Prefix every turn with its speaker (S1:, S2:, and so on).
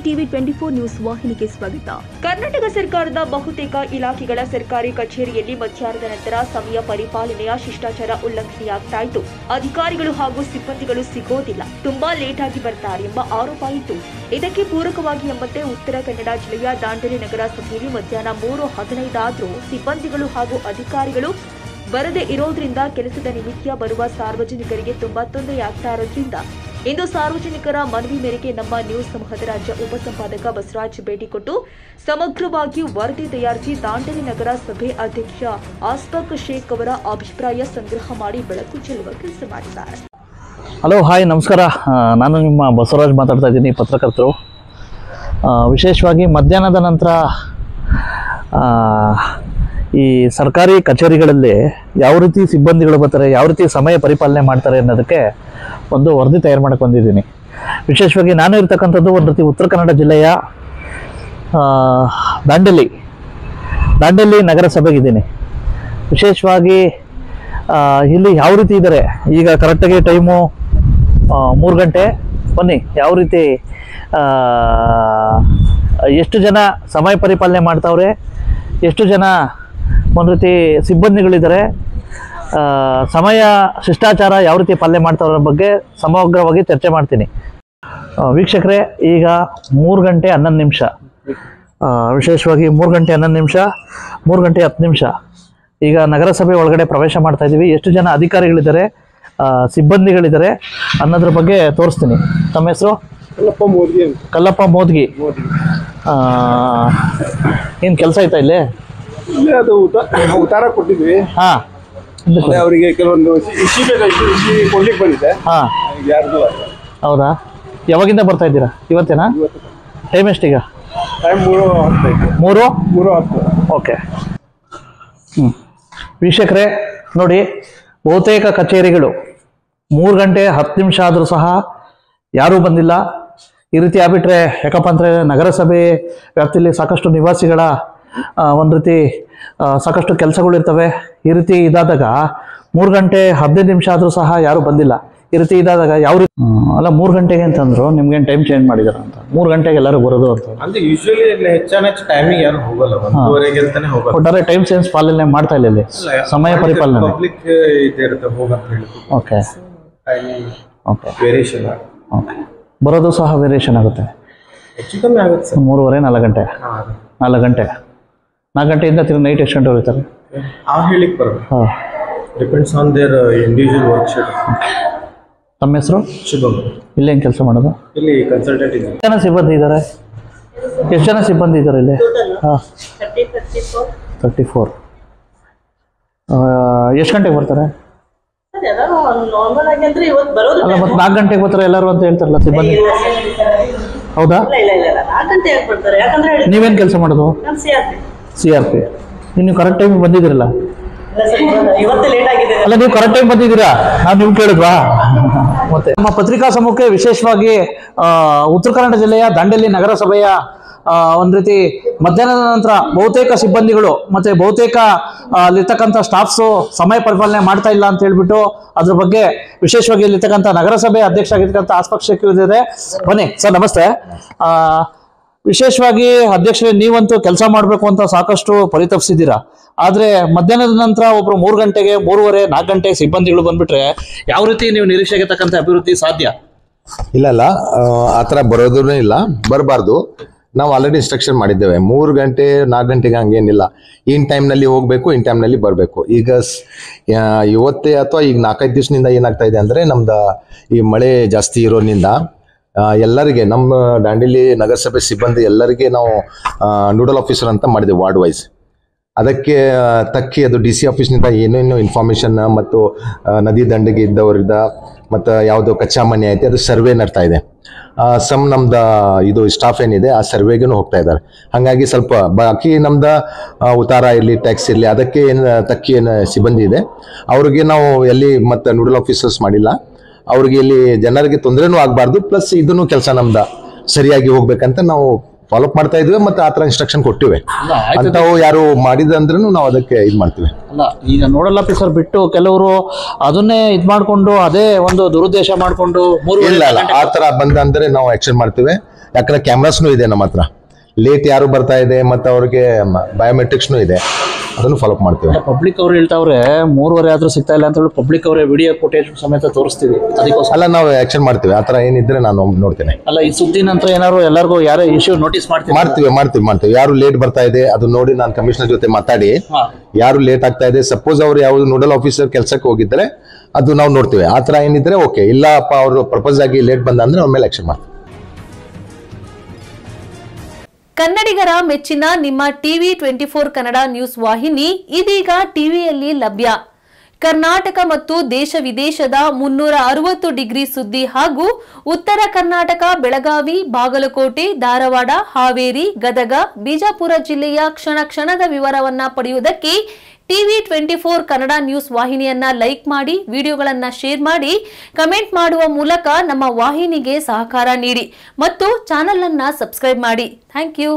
S1: TV 24 news ವಾಹಿನಿಗೆ ಸ್ವಾಗತ. ಕರ್ನಾಟಕ ಸರ್ಕಾರದ ಬಹುತೇಕ ಇಲಾಖೆಗಳ ಸರ್ಕಾರಿ ಕಚೇರಿಯಲ್ಲಿ ಮಧ್ಯಾಹ್ನದ ನಂತರ ಸಮಯ ಪರಿಪಾಲನೆಯ ಶಿಷ್ಟಾಚಾರ ಉಲ್ಲಂಘನೆಯಾಗ್ತಾ ಇದ್ದು, ಅಧಿಕಾರಿಗಳು ಹಾಗೂ ಸಿಬ್ಬಂದಿಗಳು ಸಿಗೋದಿಲ್ಲ, ತುಂಬಾ ಲೇಟ್ ಆಗಿ ಬರ್ತಾರೆ ಎಂಬ ಆರೋಪ ಇತ್ತು. ಇದಕ್ಕೆ ಪೂರಕವಾಗಿ ಎಂಬಂತೆ ಉತ್ತರ ಕನ್ನಡ ಜಿಲ್ಲೆಯ ದಾಂಡೇಲಿ ನಗರಸಭೆಯಲ್ಲಿ ಮಧ್ಯಾಹ್ನ 3:15 ಆದರೂ ಸಿಬ್ಬಂದಿಗಳು ಹಾಗೂ ಅಧಿಕಾರಿಗಳು ಬರದೇ ಇರೋದ್ರಿಂದ ಕೆಲಸದ ನಿಮಿತ್ತ ಬರುವ ಸಾರ್ವಜನಿಕರಿಗೆ ತುಂಬಾ ತೊಂದರೆಯಾಗ್ತಾ ಇರೋದ್ರಿಂದ ಇಂದು ಸಾರ್ವಜನಿಕರ ಮನವಿ ಮೇರೆಗೆ ನಮ್ಮ ನ್ಯೂಸ್ ಸಮೂಹದ ರಾಜ್ಯ ಉಪಸಂಪಾದಕ ಬಸವರಾಜ್ ಭೇಟಿ ಕೊಟ್ಟು ಸಮಗ್ರವಾಗಿ ವರದಿ ತಯಾರಿಸಿ ದಾಂಡೇಲಿ ನಗರಸಭೆ ಅಧ್ಯಕ್ಷ ಆಸ್ಫಾಕ್ ಶೇಖ್ ಅವರ ಅಭಿಪ್ರಾಯ ಸಂಗ್ರಹ ಮಾಡಿ ಬೆಳಕು ಚೆಲ್ಲುವ ಕೆಲಸ ಮಾಡಿದ್ದಾರೆ.
S2: ಹಲೋ, ಹಾಯ್, ನಮಸ್ಕಾರ. ನಾನು ನಿಮ್ಮ ಬಸವರಾಜ್ ಮಾತಾಡ್ತಾ ಇದ್ದೀನಿ, ಪತ್ರಕರ್ತರು. ವಿಶೇಷವಾಗಿ ಮಧ್ಯಾಹ್ನದ ನಂತರ ಈ ಸರ್ಕಾರಿ ಕಚೇರಿಗಳಲ್ಲಿ ಯಾವ ರೀತಿ ಸಿಬ್ಬಂದಿಗಳು ಬರ್ತಾರೆ, ಯಾವ ರೀತಿ ಸಮಯ ಪರಿಪಾಲನೆ ಮಾಡ್ತಾರೆ ಅನ್ನೋದಕ್ಕೆ ಒಂದು ವರದಿ ತಯಾರು ಮಾಡಕ್ಕೆ ಬಂದಿದ್ದೀನಿ. ವಿಶೇಷವಾಗಿ ನಾನು ಇರ್ತಕ್ಕಂಥದ್ದು ಒಂದು ರೀತಿ ಉತ್ತರ ಕನ್ನಡ ಜಿಲ್ಲೆಯ ದಾಂಡೇಲಿ ನಗರಸಭೆಗಿದ್ದೀನಿ. ವಿಶೇಷವಾಗಿ ಇಲ್ಲಿ ಯಾವ ರೀತಿ ಇದ್ದಾರೆ, ಈಗ ಕರೆಕ್ಟಾಗಿ ಟೈಮು 3 ಗಂಟೆ. ಬನ್ನಿ, ಯಾವ ರೀತಿ ಎಷ್ಟು ಜನ ಸಮಯ ಪರಿಪಾಲನೆ ಮಾಡ್ತಾವ್ರೆ, ಎಷ್ಟು ಜನ ಒಂದು ರೀತಿ ಸಿಬ್ಬಂದಿಗಳಿದ್ದಾರೆ, ಸಮಯ ಶಿಷ್ಟಾಚಾರ ಯಾವ ರೀತಿ ಪಾಲನೆ ಮಾಡ್ತಾವ್ರ ಬಗ್ಗೆ ಸಮಗ್ರವಾಗಿ ಚರ್ಚೆ ಮಾಡ್ತೀನಿ. ವೀಕ್ಷಕರೇ, ಈಗ 3 ಗಂಟೆ 11 ನಿಮಿಷ, ವಿಶೇಷವಾಗಿ 3 ಗಂಟೆ 11 ನಿಮಿಷ, 3 ಗಂಟೆ 10 ನಿಮಿಷ ಈಗ ನಗರಸಭೆ ಒಳಗಡೆ ಪ್ರವೇಶ ಮಾಡ್ತಾ ಇದ್ದೀವಿ. ಎಷ್ಟು ಜನ ಅಧಿಕಾರಿಗಳಿದ್ದಾರೆ, ಸಿಬ್ಬಂದಿಗಳಿದ್ದಾರೆ ಅನ್ನೋದ್ರ ಬಗ್ಗೆ ತೋರಿಸ್ತೀನಿ. ತಮ್ಮ ಹೆಸರು? ಕಲ್ಲಪ್ಪ ಮೋದ್ಗಿ. ಏನು ಕೆಲಸ ಆಯ್ತಾ ಇಲ್ಲಿ?
S3: ಅದು ಉತ್ತಾರ ಕೊಟ್ಟಿದ್ವಿ.
S2: ಹಾ,
S3: ಅವರಿಗೆ ಕೆಲವೊಂದು ಇಶ್ಯೂ ಕೊಡ್ಲಿಕ್ಕೆ ಬಂದಿದೆ.
S2: ಹಾ,
S3: ಯಾರ್ದು?
S2: ಹೌದಾ? ಯಾವಾಗಿಂದ ಬರ್ತಾ ಇದ್ದೀರಾ? ಇವತ್ತೇನಾ? ಟೈಮ್ ಎಷ್ಟೀಗ?
S3: ಟೈಮ್ 3:10. 3:10.
S2: ಓಕೆ. ವೀಕ್ಷಕರೇ ನೋಡಿ, ಬಹುತೇಕ ಕಚೇರಿಗಳು 3 ಗಂಟೆ 10 ನಿಮಿಷ ಆದರೂ ಸಹ ಯಾರೂ ಬಂದಿಲ್ಲ. ಈ ರೀತಿ ಆಗ್ಬಿಟ್ರೆ ಯಾಕಪ್ಪ ಅಂದರೆ ನಗರಸಭೆ ವ್ಯಾಪ್ತಿಯಲ್ಲಿ ಸಾಕಷ್ಟು ನಿವಾಸಿಗಳ ಒಂದು ರೀತಿ ಸಾಕಷ್ಟು ಕೆಲಸಗಳಿರ್ತವೆ. ಈ ರೀತಿ ಇದಾದಾಗ 3 ಗಂಟೆ 15 ನಿಮಿಷ ಆದರೂ ಸಹ ಯಾರೂ ಬಂದಿಲ್ಲ. ಈ ರೀತಿ ಇದಾದಾಗ ಯಾವ ರೀತಿ ಅಲ್ಲ, 3 ಗಂಟೆಗೆ ಅಂತಂದ್ರು ನಿಮ್ಗೇನು ಟೈಮ್ ಚೇಂಜ್ ಮಾಡಿದಾರ ಅಂತ? 3 ಗಂಟೆಗೆ ಎಲ್ಲರೂ ಬರೋದು ಅಂತ
S3: ಅಂದ್ರೆ ಯೂಶುವಲಿ ಹೆಚ್ಚಾನ ಟೈಮಿಂಗ್ ಯಾರು ಹೋಗಲ್ಲ, 1:30 ಅಂತಾನೆ ಹೋಗಲ್ಲ.
S2: ಒಟ್ಟಾರೆ ಟೈಮ್ ಸೆನ್ಸ್ ಪಾಲನೆ ಮಾಡ್ತಾ ಇಲ್ಲ ಇಲ್ಲಿ, ಸಮಯ ಪರಿಪಾಲನೆ.
S3: ಪಬ್ಲಿಕ್ ಇದೆ ಇರುತ್ತೆ ಹೋಗಂತ ಹೇಳಿ.
S2: Okay,
S3: timing
S2: okay,
S3: variation.
S2: Okay, ಬರೋದು ಸಹ ವೇರಿಯೇಷನ್ ಆಗುತ್ತೆ.
S3: ಹೆಚ್ಚು ಕಮ್ಮಿ ಆಗುತ್ತೆ ಸರ್.
S2: 3:30 4 ಗಂಟೆ 4 ಗಂಟೆ 4 ಗಂಟೆಯಿಂದ ತಿರುಗಿ ನೈಟ್ ಎಷ್ಟು ಗಂಟೆ ಹೊರತಾರೆ?
S3: ಹೇಳಿಕ್ ಬರೋದು.
S2: ಹಾಂ,
S3: depends on there individual work schedule.
S2: ತಮ್ಮ ಹೆಸರು?
S3: ಶುಭಮ್.
S2: ಇಲ್ಲೇನು ಕೆಲಸ ಮಾಡೋದು?
S3: ಇಲ್ಲಿ ಕನ್ಸಲ್ಟೆಂಟ್ ಇದೆ.
S2: ಎಷ್ಟು ಜನ ಸಿಬ್ಬಂದಿ ಇದ್ದಾರೆ? ಎಷ್ಟು ಜನ ಸಿಬ್ಬಂದಿ ಇದ್ದಾರೆ ಇಲ್ಲಿ? ಹಾಂ, 34. ಎಷ್ಟು ಗಂಟೆಗೆ ಬರ್ತಾರೆ? ಅಲ್ಲ, ಮತ್ತೆ 4 ಗಂಟೆಗೆ ಬರ್ತಾರೆ ಎಲ್ಲರೂ ಅಂತ ಹೇಳ್ತಾರಲ್ಲ ಸಿಬ್ಬಂದಿ. ಹೌದಾ? ನೀವೇನು ಕೆಲಸ ಮಾಡೋದು? CRP. ನೀವು ಕರೆಕ್ಟ್ ಟೈಮಿಗೆ ಬಂದಿದ್ದೀರಲ್ಲ? ಅಲ್ಲ, ನೀವು ಕರೆಕ್ಟ್ ಟೈಮ್ ಬಂದಿದ್ದೀರಾ? ನಾವು ನಿಮ್ಗೆ ಕೇಳಿದ್ವಾ? ಮತ್ತೆ ನಮ್ಮ ಪತ್ರಿಕಾ ಸಮೂಹಕ್ಕೆ ವಿಶೇಷವಾಗಿ ಉತ್ತರ ಕನ್ನಡ ಜಿಲ್ಲೆಯ ದಾಂಡೇಲಿ ನಗರಸಭೆಯ ಒಂದು ರೀತಿ ಮಧ್ಯಾಹ್ನದ ನಂತರ ಬಹುತೇಕ ಸಿಬ್ಬಂದಿಗಳು ಮತ್ತೆ ಬಹುತೇಕ ಅಲ್ಲಿರ್ತಕ್ಕಂಥ ಸ್ಟಾಫ್ಸು ಸಮಯ ಪರಿಪಾಲನೆ ಮಾಡ್ತಾ ಇಲ್ಲ ಅಂತ ಹೇಳ್ಬಿಟ್ಟು ಅದ್ರ ಬಗ್ಗೆ ವಿಶೇಷವಾಗಿ ಇಲ್ಲಿರ್ತಕ್ಕಂಥ ನಗರಸಭೆ ಅಧ್ಯಕ್ಷ ಆಗಿರ್ತಕ್ಕಂಥ ಆಸ್ಫಾಕ್ ಶೇಖ್ ಇದೆ. ಬನ್ನಿ ಸರ್, ನಮಸ್ತೆ. ವಿಶೇಷವಾಗಿ ಅಧ್ಯಕ್ಷರೇ, ನೀವಂತೂ ಕೆಲಸ ಮಾಡಬೇಕು ಅಂತ ಸಾಕಷ್ಟು ಪರಿತಪಿಸಿದ್ದೀರಾ. ಆದರೆ ಮಧ್ಯಾಹ್ನದ ನಂತರ ಒಬ್ರು 3 ಗಂಟೆಗೆ 3:30 4 ಗಂಟೆಗೆ ಸಿಬ್ಬಂದಿಗಳು ಬಂದ್ಬಿಟ್ರೆ ಯಾವ ರೀತಿ ನೀವು ನಿರೀಕ್ಷೆಗೆ ತಕ್ಕಂಥ ಅಭಿವೃದ್ಧಿ ಸಾಧ್ಯ?
S4: ಇಲ್ಲ, ಆ ಥರ ಬರೋದೂ ಇಲ್ಲ, ಬರಬಾರ್ದು. ನಾವು ಆಲ್ರೆಡಿ ಇನ್ಸ್ಟ್ರಕ್ಷನ್ ಮಾಡಿದ್ದೇವೆ. 3 ಗಂಟೆ 4 ಗಂಟೆಗೆ ಹಂಗೇನಿಲ್ಲ, ಇನ್ ಟೈಮ್ನಲ್ಲಿ ಹೋಗಬೇಕು, ಇನ್ ಟೈಮ್ನಲ್ಲಿ ಬರಬೇಕು. ಈಗ ಇವತ್ತೇ ಅಥವಾ ಈಗ 4-5 ದಿವಸದಿಂದ ಏನಾಗ್ತಾ ಇದೆ ಅಂದರೆ, ನಮ್ದು ಈ ಮಳೆ ಜಾಸ್ತಿ ಇರೋದ್ರಿಂದ ಎಲ್ಲರಿಗೆ, ನಮ್ಮ ದಾಂಡೇಲಿ ನಗರಸಭೆ ಸಿಬ್ಬಂದಿ ಎಲ್ಲರಿಗೆ ನಾವು ನೋಡಲ್ ಆಫೀಸರ್ ಅಂತ ಮಾಡಿದ್ದೇವೆ ವಾರ್ಡ್ ವೈಸ್. ಅದಕ್ಕೆ ತಕ್ಕಿ ಅದು DC ಆಫೀಸ್ನಿಂದ ಏನೇನು ಇನ್ಫಾರ್ಮೇಷನ್ ಮತ್ತು ನದಿ ದಂಡೆಗೆ ಇದ್ದವರಿಂದ ಮತ್ತು ಯಾವುದೋ ಕಚ್ಚಾ ಮನೆ ಐತೆ ಅದು ಸರ್ವೆ ನಡ್ತಾ ಇದೆ. ನಮ್ದು ಇದು ಸ್ಟಾಫ್ ಏನಿದೆ ಆ ಸರ್ವೆಗೂ ಹೋಗ್ತಾ ಇದ್ದಾರೆ. ಹಾಗಾಗಿ ಸ್ವಲ್ಪ ಬಾಕಿ ನಮ್ದು ಉತ್ತಾರ ಇರಲಿ, ಟ್ಯಾಕ್ಸ್ ಇರಲಿ, ಅದಕ್ಕೆ ಏನು ತಕ್ಕಿ ಏನು ಸಿಬ್ಬಂದಿ ಇದೆ ಅವ್ರಿಗೆ ನಾವು ಎಲ್ಲಿ ಮತ್ತು ನೋಡಲ್ ಆಫೀಸರ್ಸ್ ಮಾಡಿಲ್ಲ. ಅವ್ರಿಗೆ ಇಲ್ಲಿ ಜನರಿಗೆ ತೊಂದರೆನೂ ಆಗಬಾರ್ದು, ಪ್ಲಸ್ ಇದನ್ನು ಕೆಲಸ ನಮ್ದು ಸರಿಯಾಗಿ ಹೋಗ್ಬೇಕಂತ ನಾವು ಫಾಲೋಅಪ್ ಮಾಡ್ತಾ ಇದ್ವಿ ಮತ್ತು ಆ ಥರ ಇನ್ಸ್ಟ್ರಕ್ಷನ್ ಕೊಟ್ಟಿವೆ. ಅಂಥವು ಯಾರು ಮಾಡಿದಂದ್ರೂ ನಾವು ಅದಕ್ಕೆ ಇದು ಮಾಡ್ತೀವಿ.
S2: ಅಲ್ಲ, ಈಗ ನೋಡಲ್ ಆಫೀಸರ್ ಬಿಟ್ಟು ಕೆಲವರು ಅದನ್ನೇ ಇದು ಮಾಡಿಕೊಂಡು ಅದೇ ಒಂದು ದುರುದ್ದೇಶ ಮಾಡಿಕೊಂಡು
S4: ಇಲ್ಲ, ಆ ಥರ ಬಂದಂದರೆ ನಾವು ಆ್ಯಕ್ಷನ್ ಮಾಡ್ತೀವಿ. ಯಾಕಂದ್ರೆ ಕ್ಯಾಮ್ರಾಸ್ನು ಇದೆ ನಮ್ಮ ಹತ್ರ, ಲೇಟ್ ಯಾರು ಬರ್ತಾ ಇದೆ ಮತ್ತು ಅವ್ರಿಗೆ ಬಯೋಮೆಟ್ರಿಕ್ಸ್ನು ಇದೆ, ಅದನ್ನು ಫಾಲೋ ಅಪ್ ಮಾಡ್ತೀವಿ.
S2: ಪಬ್ಲಿಕ್ ಅವ್ರು ಹೇಳ್ತಾವ್ರೆ 3:30 ಆದ್ರೂ ಸಿಗ್ತಾ ಇಲ್ಲ ಅಂತ ಹೇಳಿ ಪಬ್ಲಿಕ್ ಅವರೇ ವಿಡಿಯೋ ಫುಟೇಜ್ ಸಮೇತ ತೋರಿಸ್ತೀವಿ. ಅದಕ್ಕೋಸ್ಕರ
S4: ಅಲ್ಲ, ನಾವು ಆಕ್ಷನ್ ಮಾಡ್ತೀವಿ. ಆ ಥರ ಏನಿದ್ರೆ ನಾನು ನೋಡ್ತೇನೆ.
S2: ಅಲ್ಲ, ಈ ಸುದ್ದಿ ನಂತರ ಏನಾದ್ರು ಎಲ್ಲರಿಗೂ ಯಾರೋ ಇಶ್ಯೂ ನೋಟಿಸ್
S4: ಮಾಡ್ತೀವಿ. ಯಾರು ಲೇಟ್ ಬರ್ತಾ ಇದೆ ಅದು ನೋಡಿ ನಾನು ಕಮಿಷನರ್ ಜೊತೆ ಮಾತಾಡಿ, ಯಾರು ಲೇಟ್ ಆಗ್ತಾ ಇದೆ, ಸಪೋಸ್ ಅವ್ರು ಯಾವ್ದು ನೋಡಲ್ ಆಫೀಸರ್ ಕೆಲಸಕ್ಕೆ ಹೋಗಿದ್ರೆ ಅದು ನಾವು ನೋಡ್ತೀವಿ. ಆ ಥರ ಏನಿದ್ರೆ ಓಕೆ, ಇಲ್ಲಪ್ಪ ಅವರು ಪ್ರಪೋಸ್ ಆಗಿ ಲೇಟ್ ಬಂದ ಅಂದ್ರೆ ಅವ್ರ ಮೇಲೆ ಆಕ್ಷನ್ ಮಾಡ್ತೀವಿ.
S5: ಕನ್ನಡಿಗರ ಮೆಚ್ಚಿನ ನಿಮ್ಮ ಟಿವಿ 24 ಕನ್ನಡ ನ್ಯೂಸ್ ವಾಹಿನಿ ಇದೀಗ ಟಿವಿಯಲ್ಲಿ ಲಭ್ಯ. ಕರ್ನಾಟಕ ಮತ್ತು ದೇಶ ವಿದೇಶದ 360 ಡಿಗ್ರಿ ಸುದ್ದಿ ಹಾಗೂ ಉತ್ತರ ಕರ್ನಾಟಕ, ಬೆಳಗಾವಿ, ಬಾಗಲಕೋಟೆ, ಧಾರವಾಡ, ಹಾವೇರಿ, ಗದಗ, ಬಿಜಾಪುರ ಜಿಲ್ಲೆಯ ಕ್ಷಣ ಕ್ಷಣದ ವಿವರವನ್ನ ಪಡೆಯುವುದಕ್ಕೆ ಟಿವಿ 24 ಕನ್ನಡ ನ್ಯೂಸ್ ವಾಹಿನಿಯನ್ನ ಲೈಕ್ ಮಾಡಿ, ವಿಡಿಯೋಗಳನ್ನ ಶೇರ್ ಮಾಡಿ, ಕಮೆಂಟ್ ಮಾಡುವ ಮೂಲಕ ನಮ್ಮ ವಾಹಿನಿಗೆ ಸಹಕಾರ ನೀಡಿ ಮತ್ತು ಚಾನೆಲ್ ಅನ್ನ ಸಬ್ಸ್ಕ್ರೈಬ್ ಮಾಡಿ. Thank you.